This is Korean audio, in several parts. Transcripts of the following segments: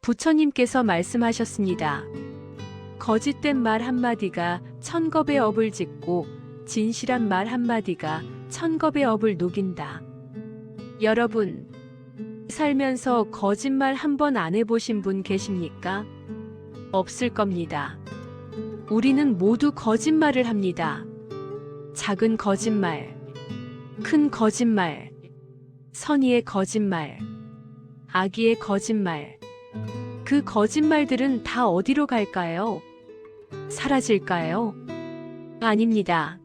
부처님께서 말씀하셨습니다. 거짓된 말 한마디가 천겁의 업을 짓고 진실한 말 한마디가 천겁의 업을 녹인다. 여러분, 살면서 거짓말 한 번 안 해보신 분 계십니까? 없을 겁니다. 우리는 모두 거짓말을 합니다. 작은 거짓말, 큰 거짓말, 선의의 거짓말, 악의의 거짓말. 그 거짓말들은 다 어디로 갈까요? 사라질까요? 아닙니다.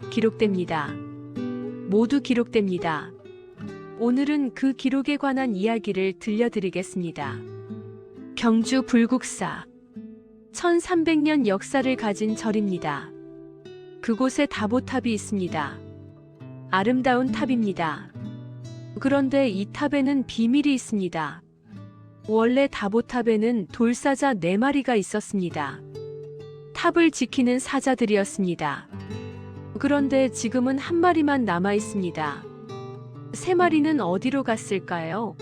기록됩니다. 모두 기록됩니다. 오늘은 그 기록에 관한 이야기를 들려드리겠습니다. 경주 불국사 1300년 역사를 가진 절입니다. 그곳에 다보탑이 있습니다. 아름다운 탑입니다. 그런데 이 탑에는 비밀이 있습니다. 원래 다보탑에는 돌사자 4마리가 있었습니다. 탑을 지키는 사자들이었습니다. 그런데 지금은 한 마리만 남아 있습니다. 3마리는 어디로 갔을까요?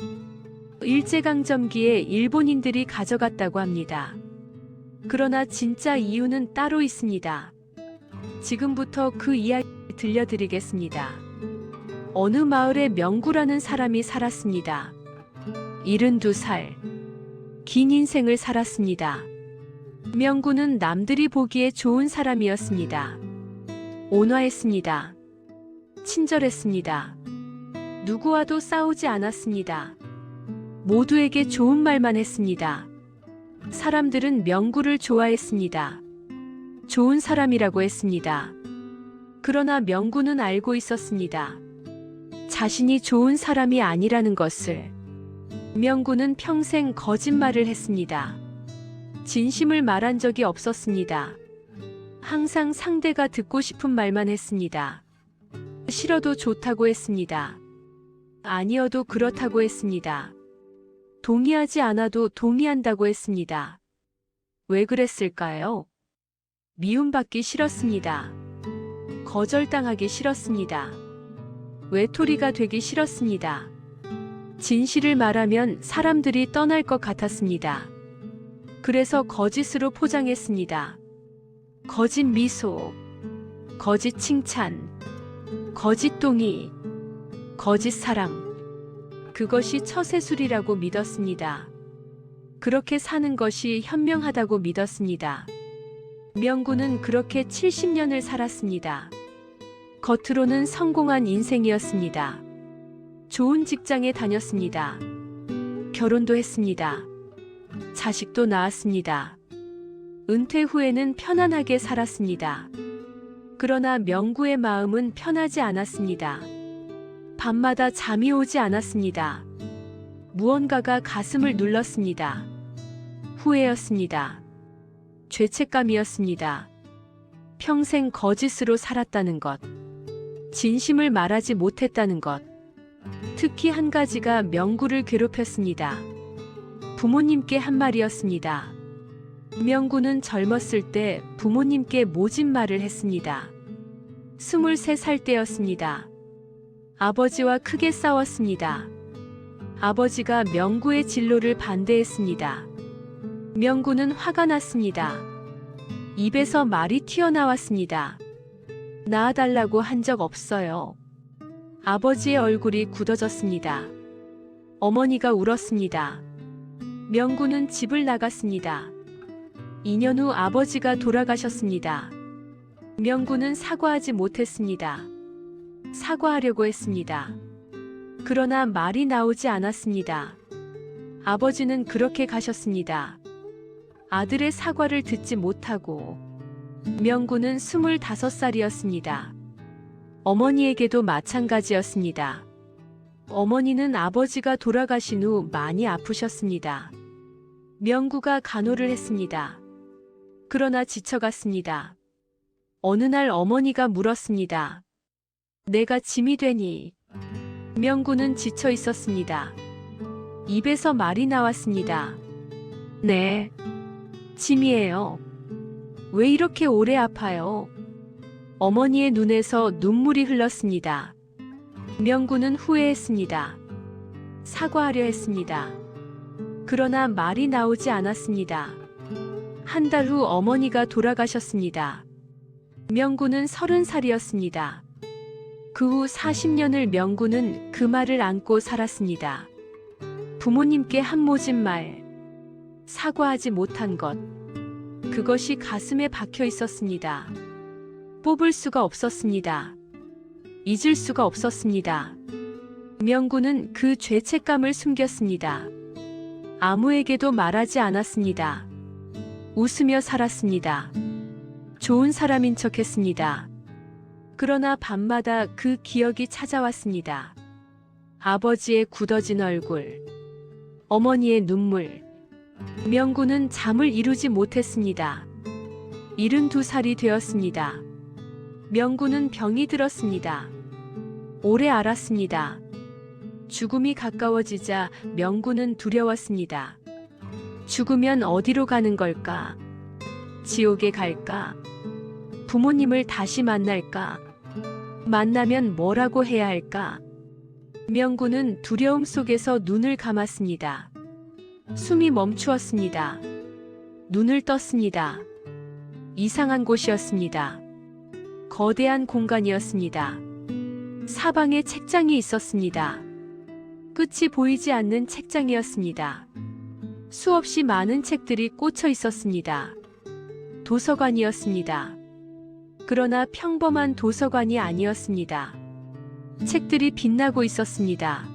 일제강점기에 일본인들이 가져갔다고 합니다. 그러나 진짜 이유는 따로 있습니다. 지금부터 그 이야기 들려드리겠습니다. 어느 마을에 명구라는 사람이 살았습니다. 72살. 긴 인생을 살았습니다. 명구는 남들이 보기에 좋은 사람이었습니다. 온화했습니다. 친절했습니다. 누구와도 싸우지 않았습니다. 모두에게 좋은 말만 했습니다. 사람들은 명구를 좋아했습니다. 좋은 사람이라고 했습니다. 그러나 명구는 알고 있었습니다. 자신이 좋은 사람이 아니라는 것을. 명구는 평생 거짓말을 했습니다. 진심을 말한 적이 없었습니다. 항상 상대가 듣고 싶은 말만 했습니다. 싫어도 좋다고 했습니다. 아니어도 그렇다고 했습니다. 동의하지 않아도 동의한다고 했습니다. 왜 그랬을까요? 미움받기 싫었습니다. 거절당하기 싫었습니다. 외톨이가 되기 싫었습니다. 진실을 말하면 사람들이 떠날 것 같았습니다. 그래서 거짓으로 포장했습니다. 거짓 미소, 거짓 칭찬, 거짓 동의, 거짓 사랑. 그것이 처세술이라고 믿었습니다. 그렇게 사는 것이 현명하다고 믿었습니다. 명구는 그렇게 70년을 살았습니다. 겉으로는 성공한 인생이었습니다. 좋은 직장에 다녔습니다. 결혼도 했습니다. 자식도 낳았습니다. 은퇴 후에는 편안하게 살았습니다. 그러나 명구의 마음은 편하지 않았습니다. 밤마다 잠이 오지 않았습니다. 무언가가 가슴을 눌렀습니다. 후회였습니다. 죄책감이었습니다. 평생 거짓으로 살았다는 것, 진심을 말하지 못했다는 것. 특히 한 가지가 명구를 괴롭혔습니다. 부모님께 한 말이었습니다. 명구는 젊었을 때 부모님께 모진 말을 했습니다. 23살 때였습니다. 아버지와 크게 싸웠습니다. 아버지가 명구의 진로를 반대했습니다. 명구는 화가 났습니다. 입에서 말이 튀어나왔습니다. 낳아달라고 한 적 없어요. 아버지의 얼굴이 굳어졌습니다. 어머니가 울었습니다. 명구는 집을 나갔습니다. 2년 후 아버지가 돌아가셨습니다. 명구는 사과하지 못했습니다. 사과하려고 했습니다. 그러나 말이 나오지 않았습니다. 아버지는 그렇게 가셨습니다. 아들의 사과를 듣지 못하고. 명구는 25살이었습니다. 어머니에게도 마찬가지였습니다. 어머니는 아버지가 돌아가신 후 많이 아프셨습니다. 명구가 간호를 했습니다. 그러나 지쳐갔습니다. 어느 날 어머니가 물었습니다. 내가 짐이 되니? 명구는 지쳐 있었습니다. 입에서 말이 나왔습니다. 네, 짐이에요. 왜 이렇게 오래 아파요? 어머니의 눈에서 눈물이 흘렀습니다. 명구는 후회했습니다. 사과하려 했습니다. 그러나 말이 나오지 않았습니다. 한 달 후 어머니가 돌아가셨습니다. 명구는 30살이었습니다. 그 후 40년을 명구는 그 말을 안고 살았습니다. 부모님께 한 모진 말, 사과하지 못한 것, 그것이 가슴에 박혀 있었습니다. 뽑을 수가 없었습니다. 잊을 수가 없었습니다. 명구는 그 죄책감을 숨겼습니다. 아무에게도 말하지 않았습니다. 웃으며 살았습니다. 좋은 사람인 척했습니다. 그러나 밤마다 그 기억이 찾아왔습니다. 아버지의 굳어진 얼굴, 어머니의 눈물. 명구는 잠을 이루지 못했습니다. 72살이 되었습니다. 명구는 병이 들었습니다. 오래 앓았습니다. 죽음이 가까워지자 명구는 두려웠습니다. 죽으면 어디로 가는 걸까? 지옥에 갈까? 부모님을 다시 만날까? 만나면 뭐라고 해야 할까? 명구는 두려움 속에서 눈을 감았습니다. 숨이 멈추었습니다. 눈을 떴습니다. 이상한 곳이었습니다. 거대한 공간이었습니다. 사방에 책장이 있었습니다. 끝이 보이지 않는 책장이었습니다. 수없이 많은 책들이 꽂혀 있었습니다. 도서관이었습니다. 그러나 평범한 도서관이 아니었습니다. 책들이 빛나고 있었습니다.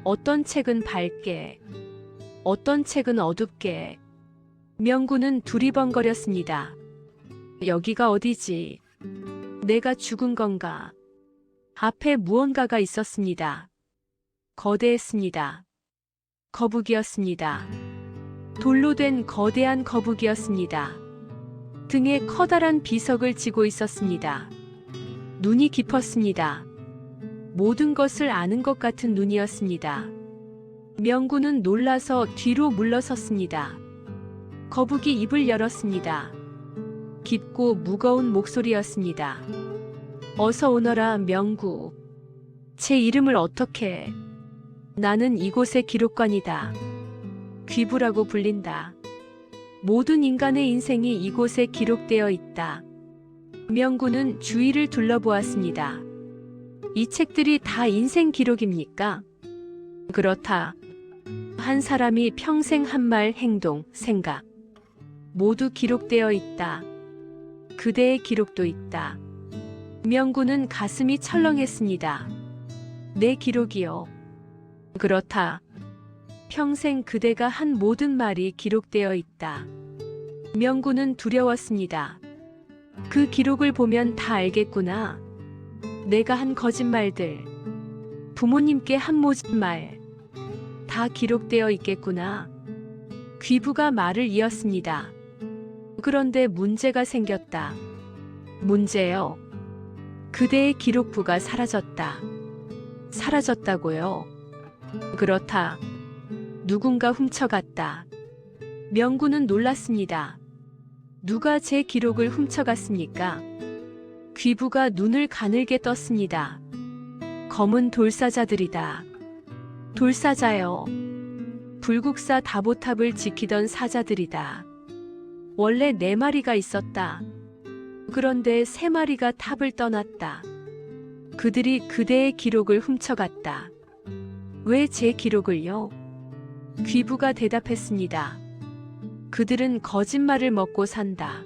어떤 책은 밝게, 어떤 책은 어둡게. 명구는 두리번거렸습니다. 여기가 어디지? 내가 죽은 건가? 앞에 무언가가 있었습니다. 거대했습니다. 거북이였습니다. 돌로 된 거대한 거북이였습니다. 등에 커다란 비석을 지고 있었습니다. 눈이 깊었습니다. 모든 것을 아는 것 같은 눈이었습니다. 명구는 놀라서 뒤로 물러섰습니다. 거북이 입을 열었습니다. 깊고 무거운 목소리였습니다. 어서 오너라, 명구. 제 이름을 어떻게? 나는 이곳의 기록관이다. 귀부라고 불린다. 모든 인간의 인생이 이곳에 기록되어 있다. 명구는 주위를 둘러보았습니다. 이 책들이 다 인생 기록입니까? 그렇다. 한 사람이 평생 한 말, 행동, 생각 모두 기록되어 있다. 그대의 기록도 있다. 명구는 가슴이 철렁했습니다. 내 기록이요. 그렇다. 평생 그대가 한 모든 말이 기록되어 있다. 명구는 두려웠습니다. 그 기록을 보면 다 알겠구나. 내가 한 거짓말들, 부모님께 한 모진 말, 다 기록되어 있겠구나. 귀부가 말을 이었습니다. 그런데 문제가 생겼다. 문제요. 그대의 기록부가 사라졌다. 사라졌다고요? 그렇다. 누군가 훔쳐갔다. 명구는 놀랐습니다. 누가 제 기록을 훔쳐갔습니까? 귀부가 눈을 가늘게 떴습니다. 검은 돌사자들이다. 돌사자요. 불국사 다보탑을 지키던 사자들이다. 원래 4마리가 있었다. 그런데 3마리가 탑을 떠났다. 그들이 그대의 기록을 훔쳐갔다. 왜 제 기록을요? 귀부가 대답했습니다. 그들은 거짓말을 먹고 산다.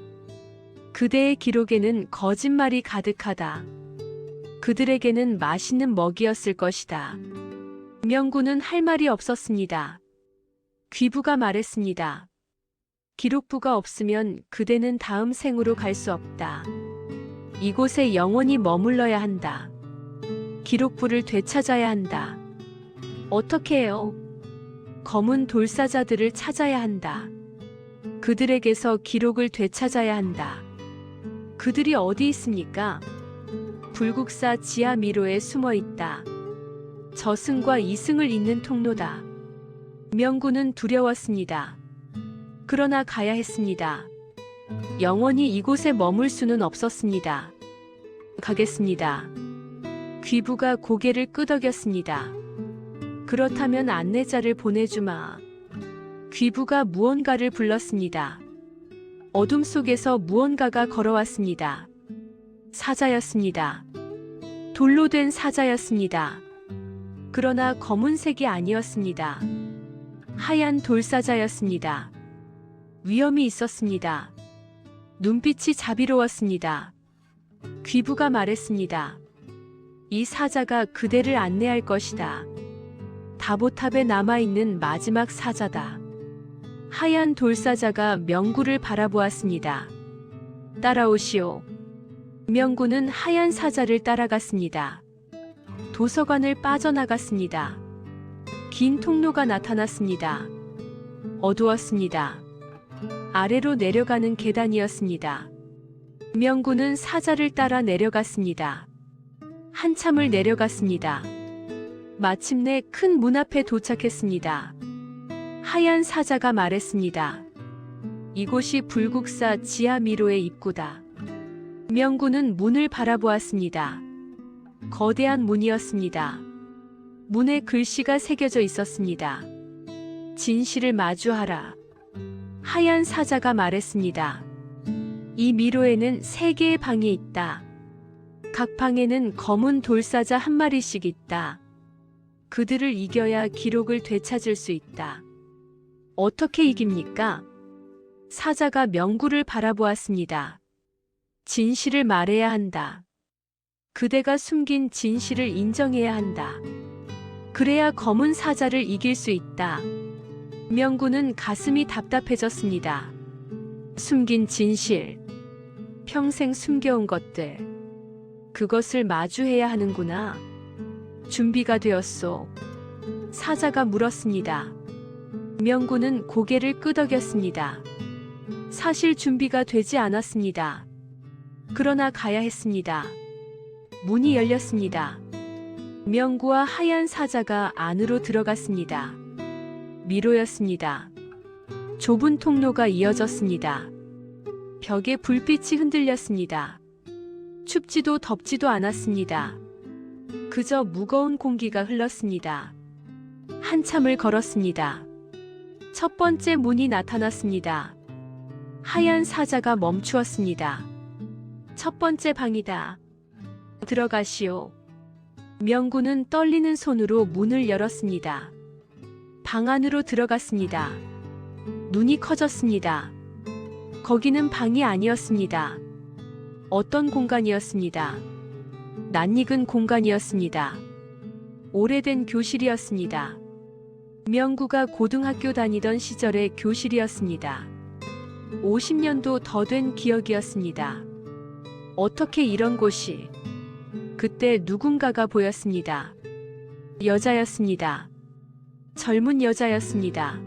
그대의 기록에는 거짓말이 가득하다. 그들에게는 맛있는 먹이였을 것이다. 명구는 할 말이 없었습니다. 귀부가 말했습니다. 기록부가 없으면 그대는 다음 생으로 갈 수 없다. 이곳에 영원히 머물러야 한다. 기록부를 되찾아야 한다. 어떻게 해요? 검은 돌사자들을 찾아야 한다. 그들에게서 기록을 되찾아야 한다. 그들이 어디 있습니까? 불국사 지하 미로에 숨어 있다. 저승과 이승을 잇는 통로다. 명구는 두려웠습니다. 그러나 가야 했습니다. 영원히 이곳에 머물 수는 없었습니다. 가겠습니다. 귀부가 고개를 끄덕였습니다. 그렇다면 안내자를 보내주마. 귀부가 무언가를 불렀습니다. 어둠 속에서 무언가가 걸어왔습니다. 사자였습니다. 돌로 된 사자였습니다. 그러나 검은색이 아니었습니다. 하얀 돌사자였습니다. 위험이 있었습니다. 눈빛이 자비로웠습니다. 귀부가 말했습니다. 이 사자가 그대를 안내할 것이다. 다보탑에 남아있는 마지막 사자다. 하얀 돌사자가 명구를 바라보았습니다. 따라오시오. 명구는 하얀 사자를 따라갔습니다. 도서관을 빠져나갔습니다. 긴 통로가 나타났습니다. 어두웠습니다. 아래로 내려가는 계단이었습니다. 명구는 사자를 따라 내려갔습니다. 한참을 내려갔습니다. 마침내 큰 문 앞에 도착했습니다. 하얀 사자가 말했습니다. 이곳이 불국사 지하미로의 입구다. 명구는 문을 바라보았습니다. 거대한 문이었습니다. 문에 글씨가 새겨져 있었습니다. 진실을 마주하라. 하얀 사자가 말했습니다. 이 미로에는 3개의 방이 있다. 각 방에는 검은 돌사자 한 마리씩 있다. 그들을 이겨야 기록을 되찾을 수 있다. 어떻게 이깁니까? 사자가 명구를 바라보았습니다. 진실을 말해야 한다. 그대가 숨긴 진실을 인정해야 한다. 그래야 검은 사자를 이길 수 있다. 명구는 가슴이 답답해졌습니다. 숨긴 진실, 평생 숨겨온 것들, 그것을 마주해야 하는구나. 준비가 되었소. 사자가 물었습니다. 명구는 고개를 끄덕였습니다. 사실 준비가 되지 않았습니다. 그러나 가야 했습니다. 문이 열렸습니다. 명구와 하얀 사자가 안으로 들어갔습니다. 미로였습니다. 좁은 통로가 이어졌습니다. 벽에 불빛이 흔들렸습니다. 춥지도 덥지도 않았습니다. 그저 무거운 공기가 흘렀습니다. 한참을 걸었습니다. 첫 번째 문이 나타났습니다. 하얀 사자가 멈추었습니다. 첫 번째 방이다. 들어가시오. 명구는 떨리는 손으로 문을 열었습니다. 방 안으로 들어갔습니다. 눈이 커졌습니다. 거기는 방이 아니었습니다. 어떤 공간이었습니다. 낯익은 공간이었습니다. 오래된 교실이었습니다. 명구가 고등학교 다니던 시절의 교실이었습니다. 50년도 더 된 기억이었습니다. 어떻게 이런 곳이? 그때 누군가가 보였습니다. 여자였습니다. 젊은 여자였습니다.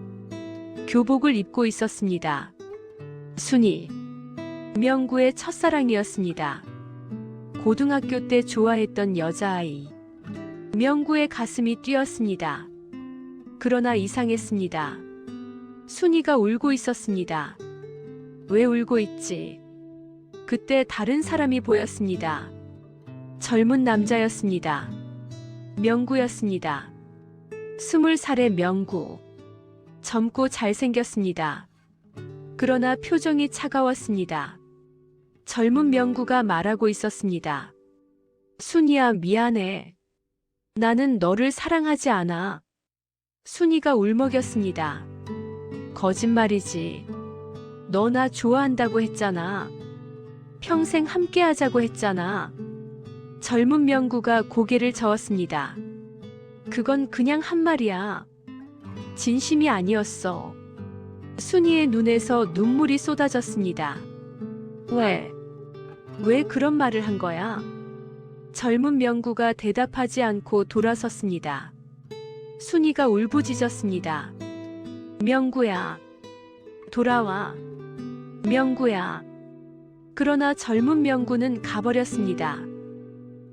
교복을 입고 있었습니다. 순이. 명구의 첫사랑이었습니다. 고등학교 때 좋아했던 여자아이. 명구의 가슴이 뛰었습니다. 그러나 이상했습니다. 순이가 울고 있었습니다. 왜 울고 있지? 그때 다른 사람이 보였습니다. 젊은 남자였습니다. 명구였습니다. 20살의 명구. 젊고 잘생겼습니다. 그러나 표정이 차가웠습니다. 젊은 명구가 말하고 있었습니다. 순이야, 미안해. 나는 너를 사랑하지 않아. 순이가 울먹였습니다. 거짓말이지. 너 나 좋아한다고 했잖아. 평생 함께하자고 했잖아. 젊은 명구가 고개를 저었습니다. 그건 그냥 한 말이야. 진심이 아니었어. 순이의 눈에서 눈물이 쏟아졌습니다. 왜 그런 말을 한 거야? 젊은 명구가 대답하지 않고 돌아섰습니다. 순이가 울부짖었습니다. 명구야, 돌아와. 명구야. 그러나 젊은 명구는 가버렸습니다.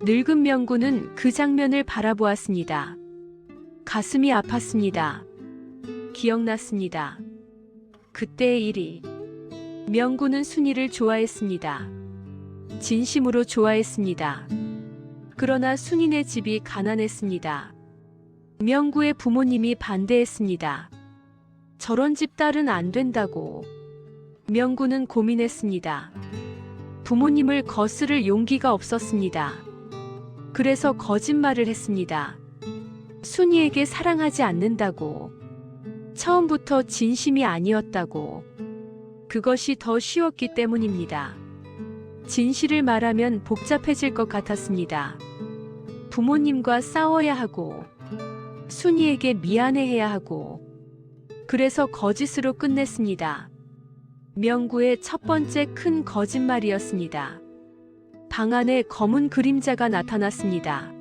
늙은 명구는 그 장면을 바라보았습니다. 가슴이 아팠습니다. 기억났습니다. 그때의 일이. 명구는 순이를 좋아했습니다. 진심으로 좋아했습니다. 그러나 순이네 집이 가난했습니다. 명구의 부모님이 반대했습니다. 저런 집 딸은 안 된다고. 명구는 고민했습니다. 부모님을 거스를 용기가 없었습니다. 그래서 거짓말을 했습니다. 순이에게 사랑하지 않는다고. 처음부터 진심이 아니었다고. 그것이 더 쉬웠기 때문입니다. 진실을 말하면 복잡해질 것 같았습니다. 부모님과 싸워야 하고, 순이에게 미안해해야 하고, 그래서 거짓으로 끝냈습니다. 명구의 첫 번째 큰 거짓말이었습니다. 방 안에 검은 그림자가 나타났습니다.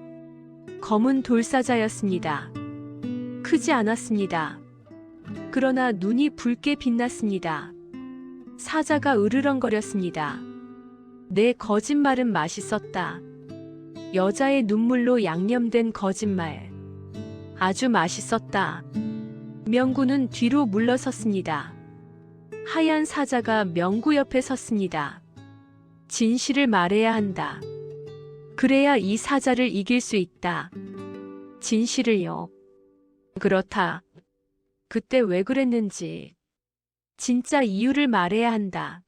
검은 돌사자였습니다. 크지 않았습니다. 그러나 눈이 붉게 빛났습니다. 사자가 으르렁거렸습니다. 내 거짓말은 맛있었다. 여자의 눈물로 양념된 거짓말. 아주 맛있었다. 명구는 뒤로 물러섰습니다. 하얀 사자가 명구 옆에 섰습니다. 진실을 말해야 한다. 그래야 이 사자를 이길 수 있다. 진실을요. 그렇다. 그때 왜 그랬는지. 진짜 이유를 말해야 한다.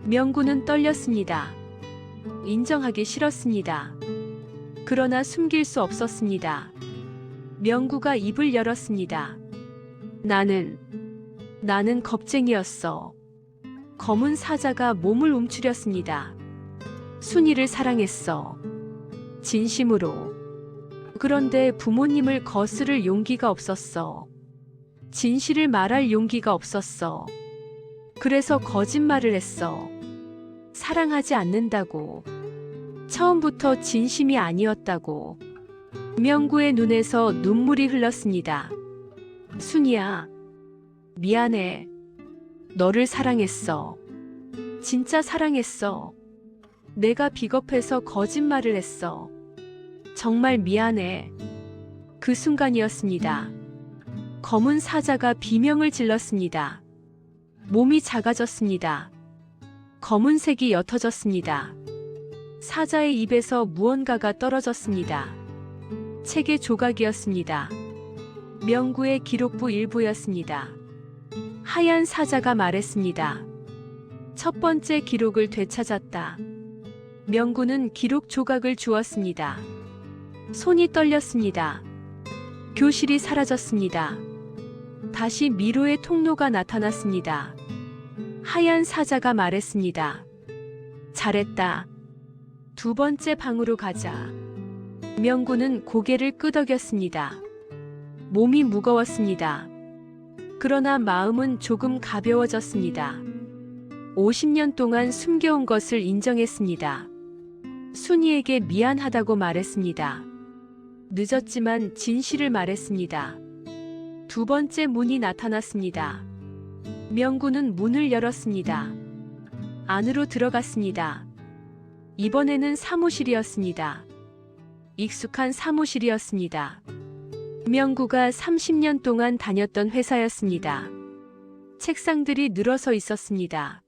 명구는 떨렸습니다. 인정하기 싫었습니다. 그러나 숨길 수 없었습니다. 명구가 입을 열었습니다. 나는 겁쟁이였어. 검은 사자가 몸을 움츠렸습니다. 순이를 사랑했어. 진심으로. 그런데 부모님을 거스를 용기가 없었어. 진실을 말할 용기가 없었어. 그래서 거짓말을 했어. 사랑하지 않는다고. 처음부터 진심이 아니었다고. 명구의 눈에서 눈물이 흘렀습니다. 순이야, 미안해. 너를 사랑했어. 진짜 사랑했어. 내가 비겁해서 거짓말을 했어. 정말 미안해. 그 순간이었습니다. 검은 사자가 비명을 질렀습니다. 몸이 작아졌습니다. 검은색이 옅어졌습니다. 사자의 입에서 무언가가 떨어졌습니다. 책의 조각이었습니다. 명구의 기록부 일부였습니다. 하얀 사자가 말했습니다. 첫 번째 기록을 되찾았다. 명구는 기록 조각을 주었습니다. 손이 떨렸습니다. 교실이 사라졌습니다. 다시 미로의 통로가 나타났습니다. 하얀 사자가 말했습니다. 잘했다. 두 번째 방으로 가자. 명구는 고개를 끄덕였습니다. 몸이 무거웠습니다. 그러나 마음은 조금 가벼워졌습니다. 50년 동안 숨겨온 것을 인정했습니다. 순이에게 미안하다고 말했습니다. 늦었지만 진실을 말했습니다. 두 번째 문이 나타났습니다. 명구는 문을 열었습니다. 안으로 들어갔습니다. 이번에는 사무실이었습니다. 익숙한 사무실이었습니다. 명구가 30년 동안 다녔던 회사였습니다. 책상들이 늘어서 있었습니다.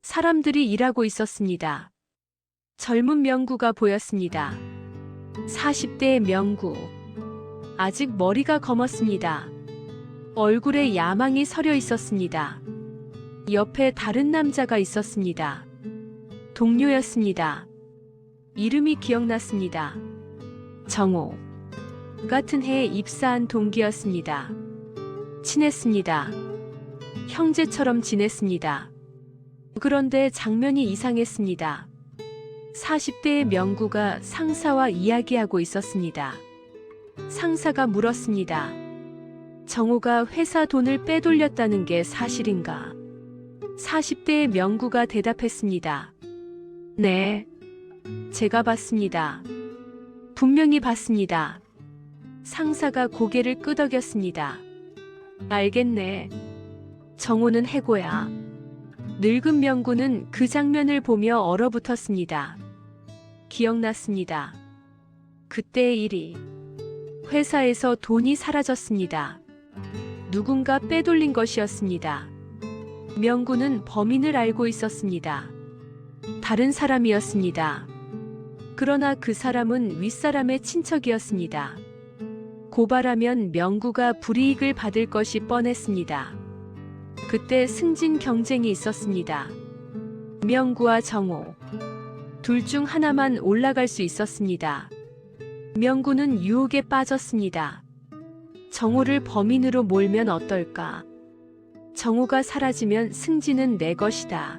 사람들이 일하고 있었습니다. 젊은 명구가 보였습니다. 40대의 명구. 아직 머리가 검었습니다. 얼굴에 야망이 서려 있었습니다. 옆에 다른 남자가 있었습니다. 동료였습니다. 이름이 기억났습니다. 정호. 같은 해에 입사한 동기였습니다. 친했습니다. 형제처럼 지냈습니다. 그런데 장면이 이상했습니다. 40대의 명구가 상사와 이야기하고 있었습니다. 상사가 물었습니다. 정호가 회사 돈을 빼돌렸다는 게 사실인가? 40대의 명구가 대답했습니다. 네, 제가 봤습니다. 분명히 봤습니다. 상사가 고개를 끄덕였습니다. 알겠네. 정호는 해고야. 늙은 명구는 그 장면을 보며 얼어붙었습니다. 기억났습니다. 그때의 일이. 회사에서 돈이 사라졌습니다. 누군가 빼돌린 것이었습니다. 명구는 범인을 알고 있었습니다. 다른 사람이었습니다. 그러나 그 사람은 윗사람의 친척이었습니다. 고발하면 명구가 불이익을 받을 것이 뻔했습니다. 그때 승진 경쟁이 있었습니다. 명구와 정호. 둘 중 하나만 올라갈 수 있었습니다. 명구는 유혹에 빠졌습니다. 정호를 범인으로 몰면 어떨까? 정호가 사라지면 승진은 내 것이다.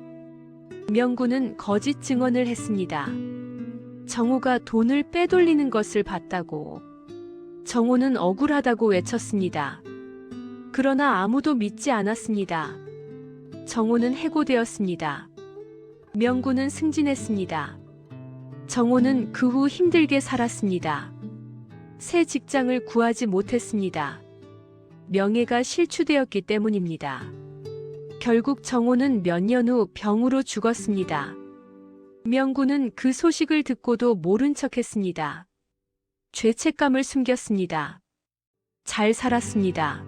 명구는 거짓 증언을 했습니다. 정호가 돈을 빼돌리는 것을 봤다고. 정호는 억울하다고 외쳤습니다. 그러나 아무도 믿지 않았습니다. 정호는 해고되었습니다. 명구는 승진했습니다. 정호는 그 후 힘들게 살았습니다. 새 직장을 구하지 못했습니다. 명예가 실추되었기 때문입니다. 결국 정호는 몇 년 후 병으로 죽었습니다. 명구는 그 소식을 듣고도 모른 척했습니다. 죄책감을 숨겼습니다. 잘 살았습니다.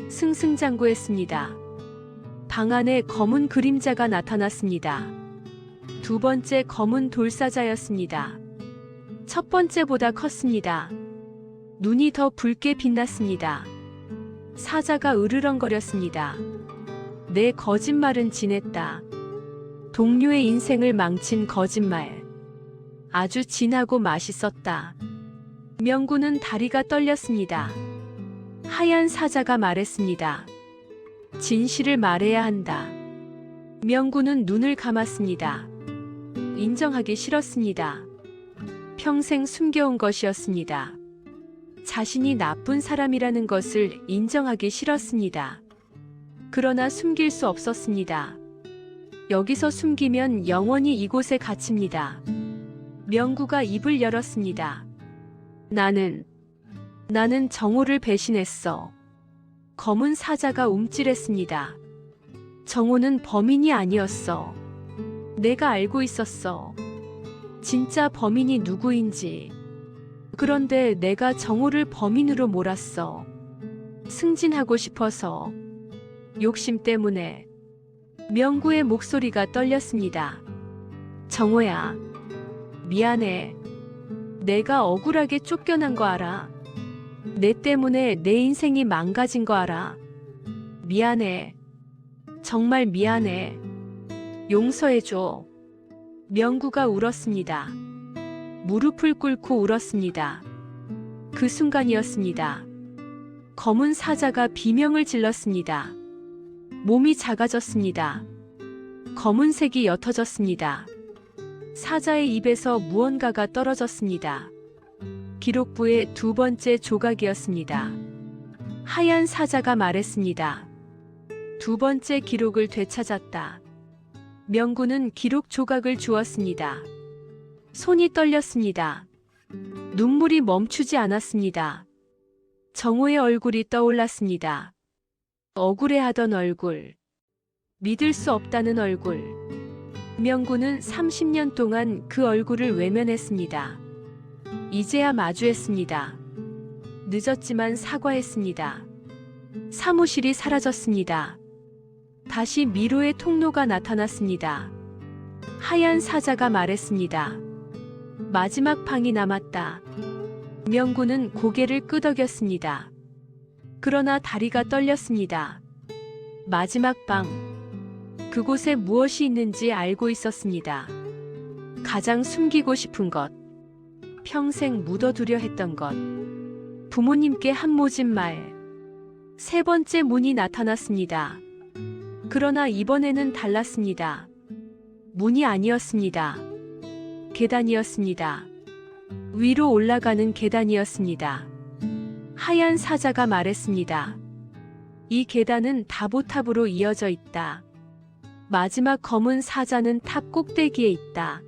승승장구했습니다. 방 안에 검은 그림자가 나타났습니다. 두 번째 검은 돌사자였습니다. 첫 번째보다 컸습니다. 눈이 더 붉게 빛났습니다. 사자가 으르렁거렸습니다. 내 거짓말은 진했다. 동료의 인생을 망친 거짓말. 아주 진하고 맛있었다. 명구는 다리가 떨렸습니다. 하얀 사자가 말했습니다. 진실을 말해야 한다. 명구는 눈을 감았습니다. 인정하기 싫었습니다. 평생 숨겨온 것이었습니다. 자신이 나쁜 사람이라는 것을 인정하기 싫었습니다. 그러나 숨길 수 없었습니다. 여기서 숨기면 영원히 이곳에 갇힙니다. 명구가 입을 열었습니다. 나는 정호를 배신했어. 검은 사자가 움찔했습니다. 정호는 범인이 아니었어. 내가 알고 있었어. 진짜 범인이 누구인지. 그런데 내가 정호를 범인으로 몰았어. 승진하고 싶어서. 욕심 때문에. 명구의 목소리가 떨렸습니다. 정호야. 미안해. 내가 억울하게 쫓겨난 거 알아. 내 때문에 내 인생이 망가진 거 알아. 미안해. 정말 미안해. 용서해줘. 명구가 울었습니다. 무릎을 꿇고 울었습니다. 그 순간이었습니다. 검은 사자가 비명을 질렀습니다. 몸이 작아졌습니다. 검은색이 옅어졌습니다. 사자의 입에서 무언가가 떨어졌습니다. 기록부의 두 번째 조각이었습니다. 하얀 사자가 말했습니다. 두 번째 기록을 되찾았다. 명구는 기록 조각을 주었습니다. 손이 떨렸습니다. 눈물이 멈추지 않았습니다. 정호의 얼굴이 떠올랐습니다. 억울해하던 얼굴. 믿을 수 없다는 얼굴. 명구는 30년 동안 그 얼굴을 외면했습니다. 이제야 마주했습니다. 늦었지만 사과했습니다. 사무실이 사라졌습니다. 다시 미로의 통로가 나타났습니다. 하얀 사자가 말했습니다. 마지막 방이 남았다. 명구는 고개를 끄덕였습니다. 그러나 다리가 떨렸습니다. 마지막 방. 그곳에 무엇이 있는지 알고 있었습니다. 가장 숨기고 싶은 것. 평생 묻어두려 했던 것. 부모님께 한 모진 말. 세 번째 문이 나타났습니다. 그러나 이번에는 달랐습니다. 문이 아니었습니다. 계단이었습니다. 위로 올라가는 계단이었습니다. 하얀 사자가 말했습니다. 이 계단은 다보탑으로 이어져 있다. 마지막 검은 사자는 탑 꼭대기에 있다.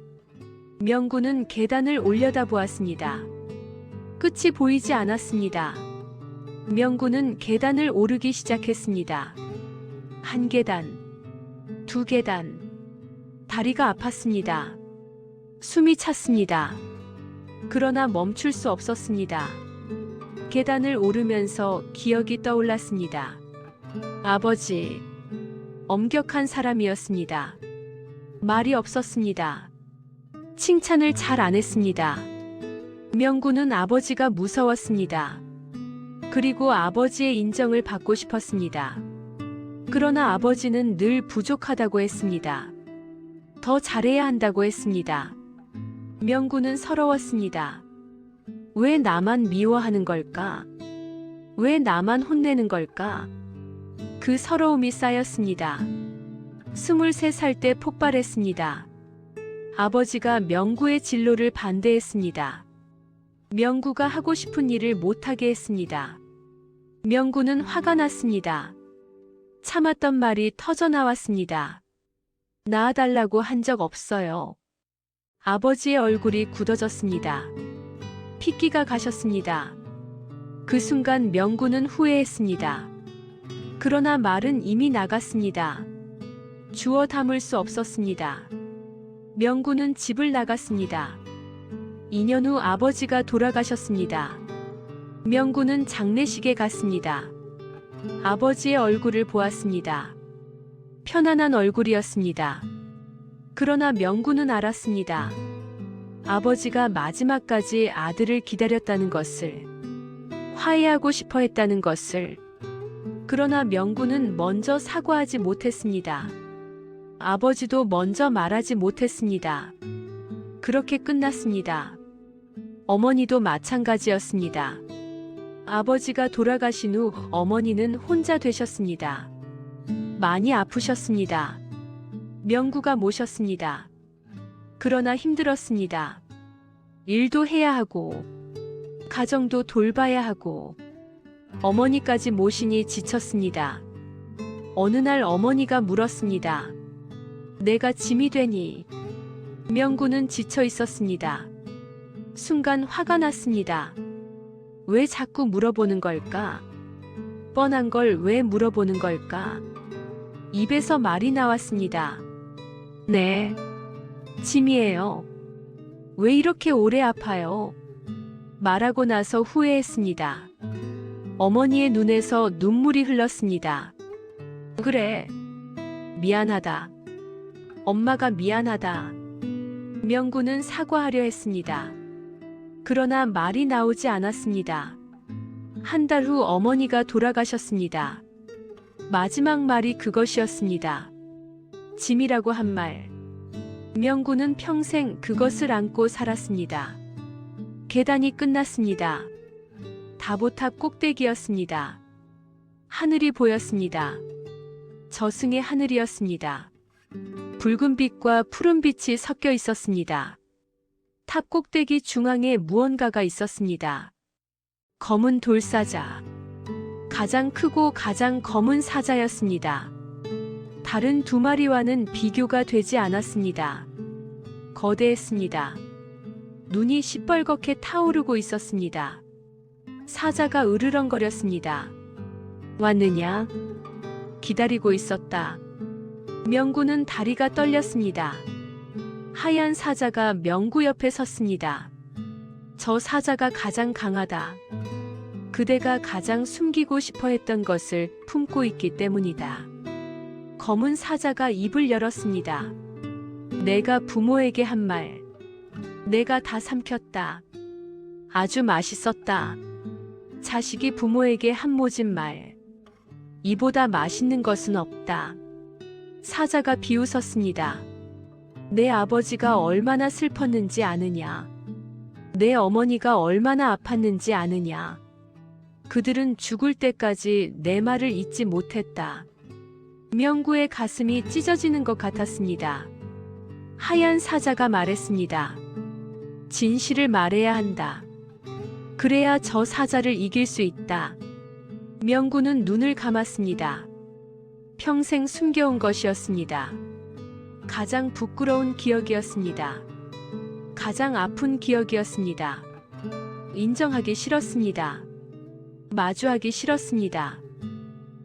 명구는 계단을 올려다보았습니다. 끝이 보이지 않았습니다. 명구는 계단을 오르기 시작했습니다. 한 계단, 두 계단. 다리가 아팠습니다. 숨이 찼습니다. 그러나 멈출 수 없었습니다. 계단을 오르면서 기억이 떠올랐습니다. 아버지. 엄격한 사람이었습니다. 말이 없었습니다. 칭찬을 잘 안 했습니다. 명구는 아버지가 무서웠습니다. 그리고 아버지의 인정을 받고 싶었습니다. 그러나 아버지는 늘 부족하다고 했습니다. 더 잘해야 한다고 했습니다. 명구는 서러웠습니다. 왜 나만 미워하는 걸까? 왜 나만 혼내는 걸까? 그 서러움이 쌓였습니다. 23살 때 폭발했습니다. 아버지가 명구의 진로를 반대했습니다. 명구가 하고 싶은 일을 못하게 했습니다. 명구는 화가 났습니다. 참았던 말이 터져나왔습니다. 낳아달라고 한 적 없어요. 아버지의 얼굴이 굳어졌습니다. 핏기가 가셨습니다. 그 순간 명구는 후회했습니다. 그러나 말은 이미 나갔습니다. 주워 담을 수 없었습니다. 명구는 집을 나갔습니다. 2년 후 아버지가 돌아가셨습니다. 명구는 장례식에 갔습니다. 아버지의 얼굴을 보았습니다. 편안한 얼굴이었습니다. 그러나 명구는 알았습니다. 아버지가 마지막까지 아들을 기다렸다는 것을, 화해하고 싶어 했다는 것을. 그러나 명구는 먼저 사과하지 못했습니다. 아버지도 먼저 말하지 못했습니다. 그렇게 끝났습니다. 어머니도 마찬가지였습니다. 아버지가 돌아가신 후 어머니는 혼자 되셨습니다. 많이 아프셨습니다. 명구가 모셨습니다. 그러나 힘들었습니다. 일도 해야 하고, 가정도 돌봐야 하고, 어머니까지 모시니 지쳤습니다. 어느 날 어머니가 물었습니다. 내가 짐이 되니? 명구는 지쳐 있었습니다. 순간 화가 났습니다. 왜 자꾸 물어보는 걸까? 뻔한 걸 왜 물어보는 걸까? 입에서 말이 나왔습니다. 네, 짐이에요. 왜 이렇게 오래 아파요? 말하고 나서 후회했습니다. 어머니의 눈에서 눈물이 흘렀습니다. 그래, 미안하다. 엄마가 미안하다. 명구는 사과하려 했습니다. 그러나 말이 나오지 않았습니다. 한 달 후 어머니가 돌아가셨습니다. 마지막 말이 그것이었습니다. 짐이라고 한 말. 명구는 평생 그것을 안고 살았습니다. 계단이 끝났습니다. 다보탑 꼭대기였습니다. 하늘이 보였습니다. 저승의 하늘이었습니다. 붉은 빛과 푸른 빛이 섞여 있었습니다. 탑 꼭대기 중앙에 무언가가 있었습니다. 검은 돌사자. 가장 크고 가장 검은 사자였습니다. 다른 두 마리와는 비교가 되지 않았습니다. 거대했습니다. 눈이 시뻘겋게 타오르고 있었습니다. 사자가 으르렁거렸습니다. 왔느냐? 기다리고 있었다. 명구는 다리가 떨렸습니다. 하얀 사자가 명구 옆에 섰습니다. 저 사자가 가장 강하다. 그대가 가장 숨기고 싶어 했던 것을 품고 있기 때문이다. 검은 사자가 입을 열었습니다. 내가 부모에게 한 말. 내가 다 삼켰다. 아주 맛있었다. 자식이 부모에게 한 모진 말. 이보다 맛있는 것은 없다. 사자가 비웃었습니다. 내 아버지가 얼마나 슬펐는지 아느냐. 내 어머니가 얼마나 아팠는지 아느냐. 그들은 죽을 때까지 내 말을 잊지 못했다. 명구의 가슴이 찢어지는 것 같았습니다. 하얀 사자가 말했습니다. 진실을 말해야 한다. 그래야 저 사자를 이길 수 있다. 명구는 눈을 감았습니다. 평생 숨겨온 것이었습니다. 가장 부끄러운 기억이었습니다. 가장 아픈 기억이었습니다. 인정하기 싫었습니다. 마주하기 싫었습니다.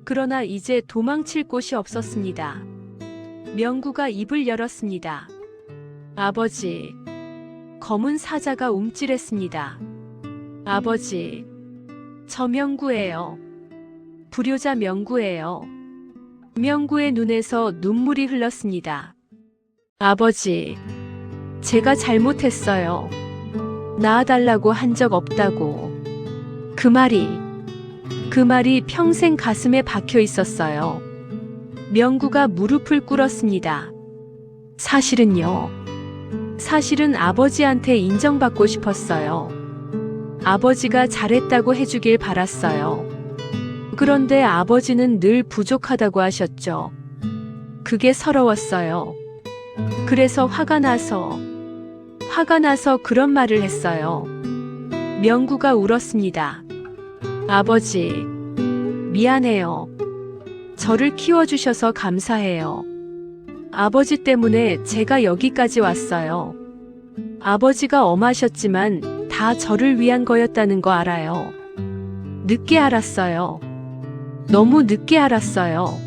그러나 이제 도망칠 곳이 없었습니다. 명구가 입을 열었습니다. 아버지. 검은 사자가 움찔했습니다. 아버지. 저 명구예요. 불효자 명구예요. 명구의 눈에서 눈물이 흘렀습니다. 아버지. 제가 잘못했어요. 낳아달라고 한 적 없다고. 그 말이 그 말이 평생 가슴에 박혀 있었어요. 명구가 무릎을 꿇었습니다. 사실은 아버지한테 인정받고 싶었어요. 아버지가 잘했다고 해주길 바랐어요. 그런데 아버지는 늘 부족하다고 하셨죠. 그게 서러웠어요. 그래서 화가 나서 그런 말을 했어요. 명구가 울었습니다. 아버지, 미안해요. 저를 키워주셔서 감사해요. 아버지 때문에 제가 여기까지 왔어요. 아버지가 엄하셨지만 다 저를 위한 거였다는 거 알아요. 늦게 알았어요. 너무 늦게 알았어요.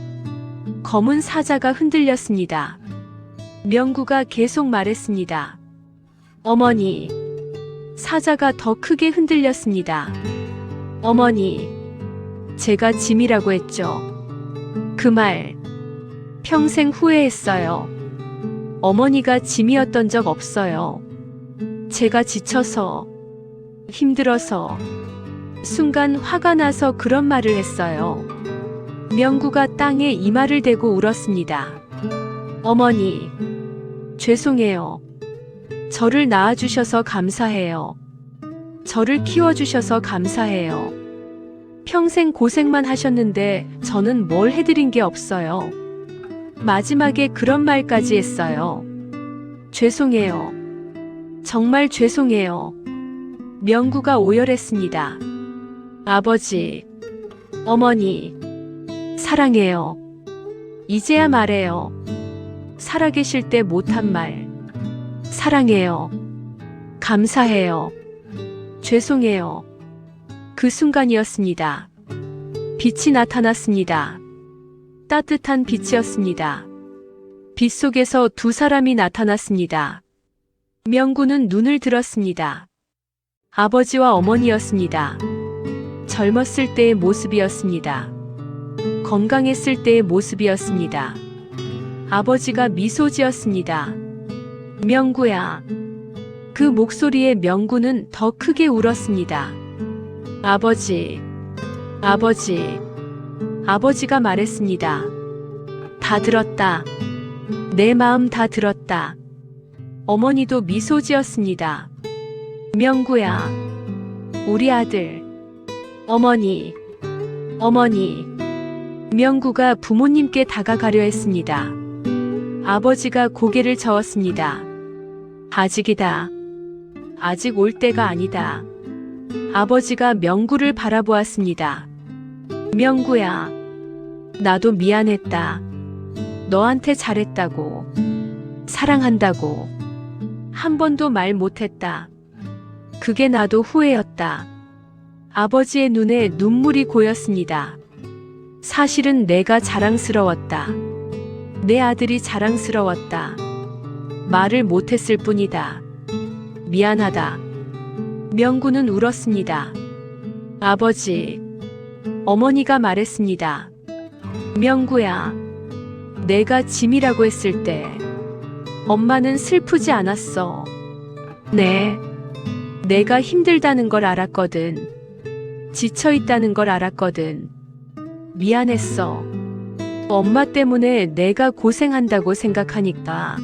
검은 사자가 흔들렸습니다. 명구가 계속 말했습니다. 어머니. 사자가 더 크게 흔들렸습니다. 어머니, 제가 짐이라고 했죠. 그 말 평생 후회했어요. 어머니가 짐이었던 적 없어요. 제가 지쳐서, 힘들어서, 순간 화가 나서 그런 말을 했어요. 명구가 땅에 이마를 대고 울었습니다. 어머니, 죄송해요. 저를 낳아주셔서 감사해요. 저를 키워주셔서 감사해요. 평생 고생만 하셨는데 저는 뭘 해드린 게 없어요. 마지막에 그런 말까지 했어요. 죄송해요. 정말 죄송해요. 명구가 오열했습니다. 아버지, 어머니, 사랑해요. 이제야 말해요. 살아계실 때 못한 말. 사랑해요. 감사해요. 죄송해요. 그 순간이었습니다. 빛이 나타났습니다. 따뜻한 빛이었습니다. 빛 속에서 두 사람이 나타났습니다. 명구는 눈을 들었습니다. 아버지와 어머니였습니다. 젊었을 때의 모습이었습니다. 건강했을 때의 모습이었습니다. 아버지가 미소 지었습니다. 명구야. 그 목소리에 명구는 더 크게 울었습니다. 아버지, 아버지, 아버지가 말했습니다. 다 들었다. 내 마음 다 들었다. 어머니도 미소 지었습니다. 명구야, 우리 아들. 어머니, 어머니. 명구가 부모님께 다가가려 했습니다. 아버지가 고개를 저었습니다. 아직이다. 아직 올 때가 아니다. 아버지가 명구를 바라보았습니다. 명구야, 나도 미안했다. 너한테 잘했다고, 사랑한다고 한 번도 말 못했다. 그게 나도 후회였다. 아버지의 눈에 눈물이 고였습니다. 사실은 내가 자랑스러웠다. 내 아들이 자랑스러웠다. 말을 못했을 뿐이다. 미안하다. 명구는 울었습니다. 아버지, 어머니가 말했습니다. 명구야, 내가 짐이라고 했을 때 엄마는 슬프지 않았어. 내가 힘들다는 걸 알았거든. 지쳐있다는 걸 알았거든. 미안했어. 엄마 때문에 내가 고생한다고 생각하니까.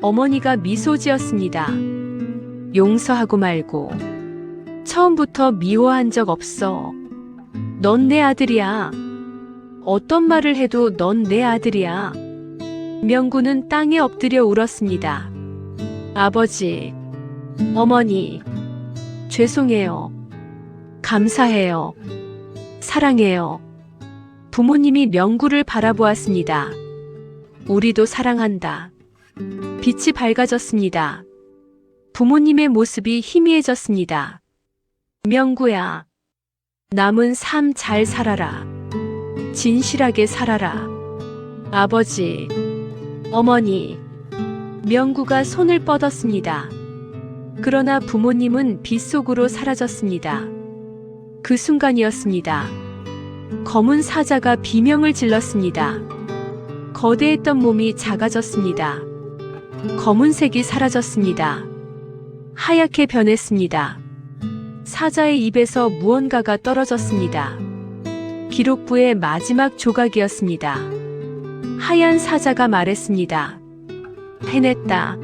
어머니가 미소 지었습니다. 용서하고 말고. 처음부터 미워한 적 없어. 넌 내 아들이야. 어떤 말을 해도 넌 내 아들이야. 명구는 땅에 엎드려 울었습니다. 아버지, 어머니, 죄송해요. 감사해요. 사랑해요. 부모님이 명구를 바라보았습니다. 우리도 사랑한다. 빛이 밝아졌습니다. 부모님의 모습이 희미해졌습니다. 명구야, 남은 삶 잘 살아라. 진실하게 살아라. 아버지, 어머니. 명구가 손을 뻗었습니다. 그러나 부모님은 빛 속으로 사라졌습니다. 그 순간이었습니다. 검은 사자가 비명을 질렀습니다. 거대했던 몸이 작아졌습니다. 검은색이 사라졌습니다. 하얗게 변했습니다. 사자의 입에서 무언가가 떨어졌습니다. 기록부의 마지막 조각이었습니다. 하얀 사자가 말했습니다. 해냈다.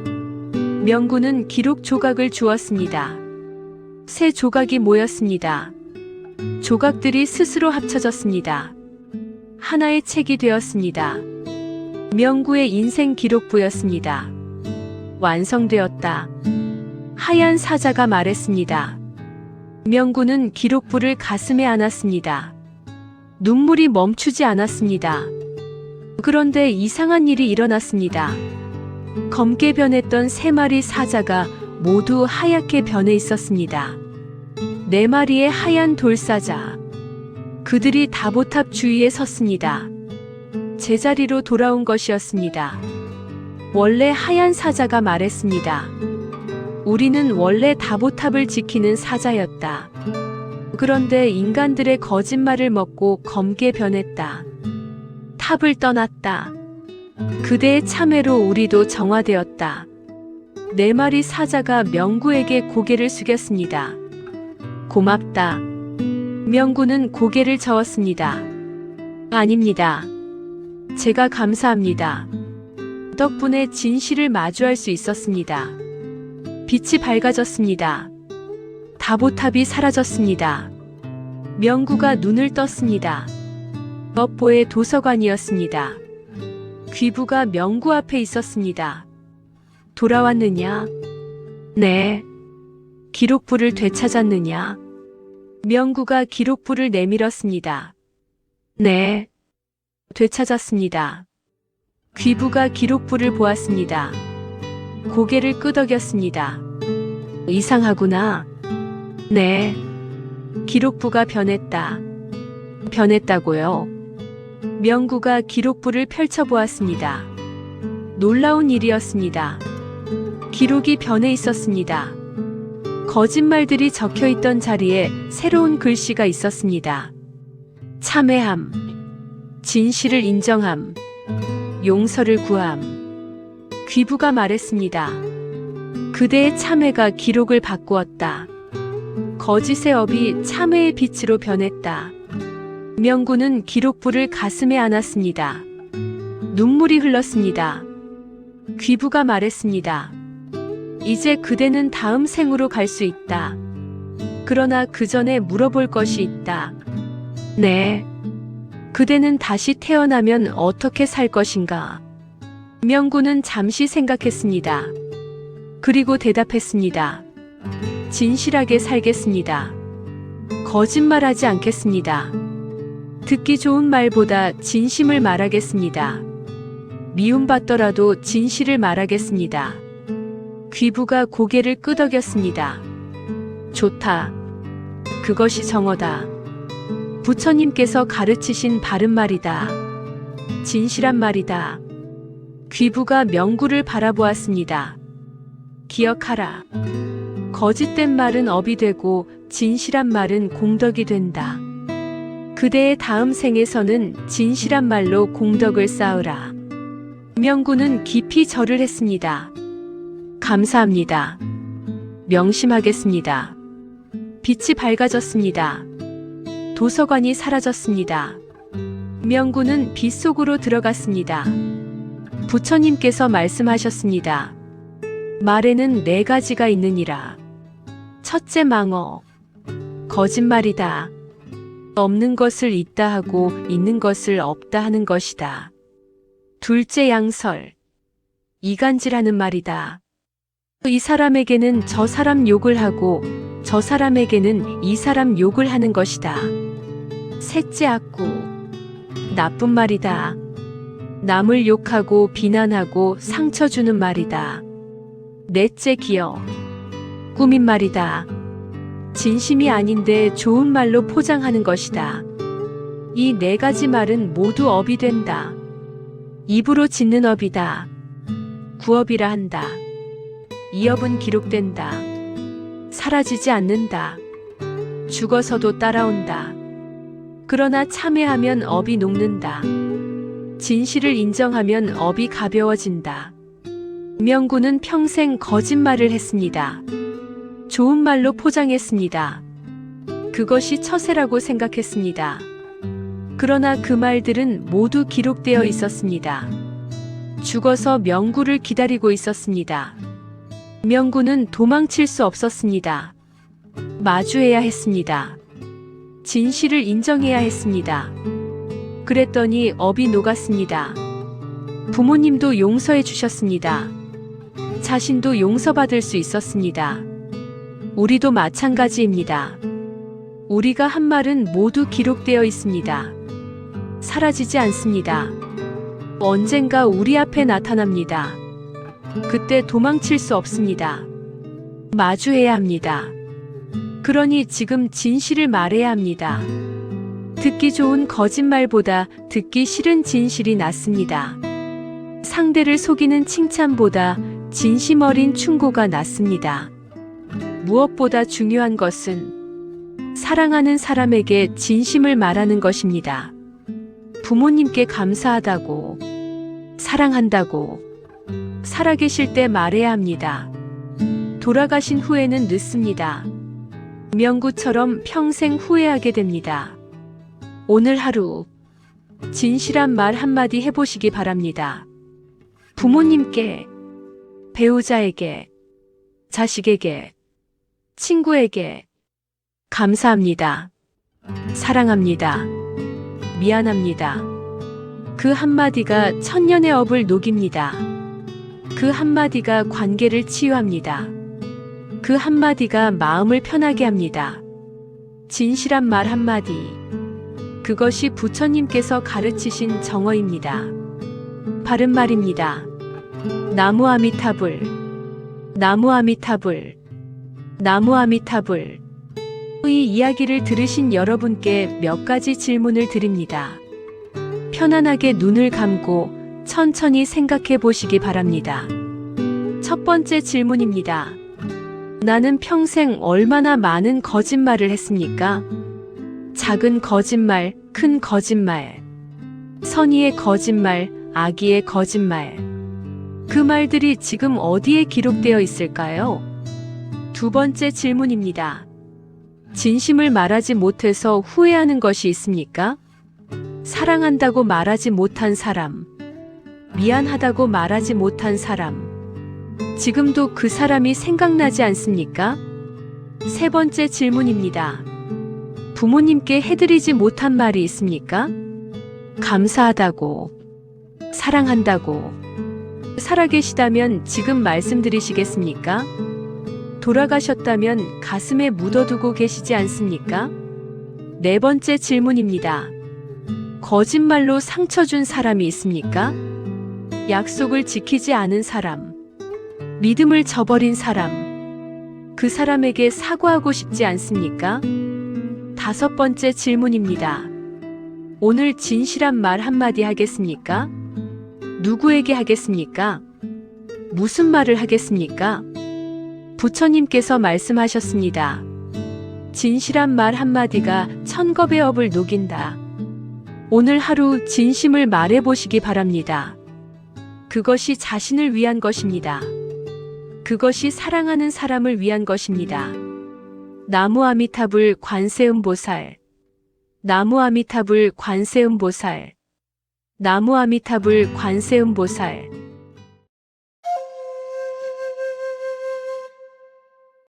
명구는 기록 조각을 주었습니다. 새 조각이 모였습니다. 조각들이 스스로 합쳐졌습니다. 하나의 책이 되었습니다. 명구의 인생 기록부였습니다. 완성되었다. 하얀 사자가 말했습니다. 명구는 기록부를 가슴에 안았습니다. 눈물이 멈추지 않았습니다. 그런데 이상한 일이 일어났습니다. 검게 변했던 3마리 사자가 모두 하얗게 변해 있었습니다. 4마리의 하얀 돌사자. 그들이 다보탑 주위에 섰습니다. 제자리로 돌아온 것이었습니다. 원래 하얀 사자가 말했습니다. 우리는 원래 다보탑을 지키는 사자였다. 그런데 인간들의 거짓말을 먹고 검게 변했다. 탑을 떠났다. 그대의 참회로 우리도 정화되었다. 4마리 사자가 명구에게 고개를 숙였습니다. 고맙다. 명구는 고개를 저었습니다. 아닙니다. 제가 감사합니다. 덕분에 진실을 마주할 수 있었습니다. 빛이 밝아졌습니다. 다보탑이 사라졌습니다. 명구가 눈을 떴습니다. 업보의 도서관이었습니다. 귀부가 명구 앞에 있었습니다. 돌아왔느냐? 네. 기록부를 되찾았느냐? 명구가 기록부를 내밀었습니다. 네. 되찾았습니다. 귀부가 기록부를 보았습니다. 고개를 끄덕였습니다. 이상하구나. 네. 기록부가 변했다. 변했다고요? 명구가 기록부를 펼쳐보았습니다. 놀라운 일이었습니다. 기록이 변해 있었습니다. 거짓말들이 적혀 있던 자리에 새로운 글씨가 있었습니다. 참회함, 진실을 인정함, 용서를 구함. 귀부가 말했습니다. 그대의 참회가 기록을 바꾸었다. 거짓의 업이 참회의 빛으로 변했다. 명구는 기록부를 가슴에 안았습니다. 눈물이 흘렀습니다. 귀부가 말했습니다. 이제 그대는 다음 생으로 갈 수 있다. 그러나 그 전에 물어볼 것이 있다. 네. 그대는 다시 태어나면 어떻게 살 것인가? 명구는 잠시 생각했습니다. 그리고 대답했습니다. 진실하게 살겠습니다. 거짓말하지 않겠습니다. 듣기 좋은 말보다 진심을 말하겠습니다. 미움받더라도 진실을 말하겠습니다. 귀부가 고개를 끄덕였습니다. 좋다. 그것이 정어다. 부처님께서 가르치신 바른 말이다. 진실한 말이다. 귀부가 명구를 바라보았습니다. 기억하라. 거짓된 말은 업이 되고 진실한 말은 공덕이 된다. 그대의 다음 생에서는 진실한 말로 공덕을 쌓으라. 명구는 깊이 절을 했습니다. 감사합니다. 명심하겠습니다. 빛이 밝아졌습니다. 도서관이 사라졌습니다. 명구는 빛 속으로 들어갔습니다. 부처님께서 말씀하셨습니다. 말에는 4가지가 있느니라. 첫째 망어. 거짓말이다. 없는 것을 있다 하고 있는 것을 없다 하는 것이다. 둘째 양설. 이간질하는 말이다. 이 사람에게는 저 사람 욕을 하고 저 사람에게는 이 사람 욕을 하는 것이다. 셋째 악구. 나쁜 말이다. 남을 욕하고 비난하고 상처 주는 말이다. 넷째 기어. 꾸민 말이다. 진심이 아닌데 좋은 말로 포장하는 것이다. 이 4가지 말은 모두 업이 된다. 입으로 짓는 업이다. 구업이라 한다. 이 업은 기록된다. 사라지지 않는다. 죽어서도 따라온다. 그러나 참회하면 업이 녹는다. 진실을 인정하면 업이 가벼워진다. 명구는 평생 거짓말을 했습니다. 좋은 말로 포장했습니다. 그것이 처세라고 생각했습니다. 그러나 그 말들은 모두 기록되어 있었습니다. 죽어서 명구를 기다리고 있었습니다. 명구는 도망칠 수 없었습니다. 마주해야 했습니다. 진실을 인정해야 했습니다. 그랬더니 업이 녹았습니다. 부모님도 용서해 주셨습니다. 자신도 용서받을 수 있었습니다. 우리도 마찬가지입니다. 우리가 한 말은 모두 기록되어 있습니다. 사라지지 않습니다. 언젠가 우리 앞에 나타납니다. 그때 도망칠 수 없습니다. 마주해야 합니다. 그러니 지금 진실을 말해야 합니다. 듣기 좋은 거짓말보다 듣기 싫은 진실이 낫습니다. 상대를 속이는 칭찬보다 진심 어린 충고가 낫습니다. 무엇보다 중요한 것은 사랑하는 사람에게 진심을 말하는 것입니다. 부모님께 감사하다고, 사랑한다고, 살아계실 때 말해야 합니다. 돌아가신 후에는 늦습니다. 명구처럼 평생 후회하게 됩니다. 오늘 하루 진실한 말 한마디 해보시기 바랍니다. 부모님께, 배우자에게, 자식에게, 친구에게 감사합니다. 사랑합니다. 미안합니다. 그 한마디가 천년의 업을 녹입니다. 그 한마디가 관계를 치유합니다. 그 한마디가 마음을 편하게 합니다. 진실한 말 한마디. 그것이 부처님께서 가르치신 정어입니다. 바른 말입니다. 나무 아미타불, 나무 아미타불, 나무 아미타불. 이 이야기를 들으신 여러분께 몇 가지 질문을 드립니다. 편안하게 눈을 감고 천천히 생각해 보시기 바랍니다. 첫 번째 질문입니다. 나는 평생 얼마나 많은 거짓말을 했습니까? 작은 거짓말, 큰 거짓말, 선의의 거짓말, 악의의 거짓말. 그 말들이 지금 어디에 기록되어 있을까요? 두 번째 질문입니다. 진심을 말하지 못해서 후회하는 것이 있습니까? 사랑한다고 말하지 못한 사람, 미안하다고 말하지 못한 사람, 지금도 그 사람이 생각나지 않습니까? 세 번째 질문입니다. 부모님께 해드리지 못한 말이 있습니까? 감사하다고, 사랑한다고, 살아계시다면 지금 말씀드리시겠습니까? 돌아가셨다면 가슴에 묻어두고 계시지 않습니까? 네 번째 질문입니다. 거짓말로 상처 준 사람이 있습니까? 약속을 지키지 않은 사람, 믿음을 저버린 사람, 그 사람에게 사과하고 싶지 않습니까? 다섯 번째 질문입니다. 오늘 진실한 말 한마디 하겠습니까? 누구에게 하겠습니까? 무슨 말을 하겠습니까? 부처님께서 말씀하셨습니다. 진실한 말 한마디가 천겁의 업을 녹인다. 오늘 하루 진심을 말해보시기 바랍니다. 그것이 자신을 위한 것입니다. 그것이 사랑하는 사람을 위한 것입니다. 나무 아미타불 관세음보살, 나무 아미타불 관세음보살, 나무 아미타불 관세음보살.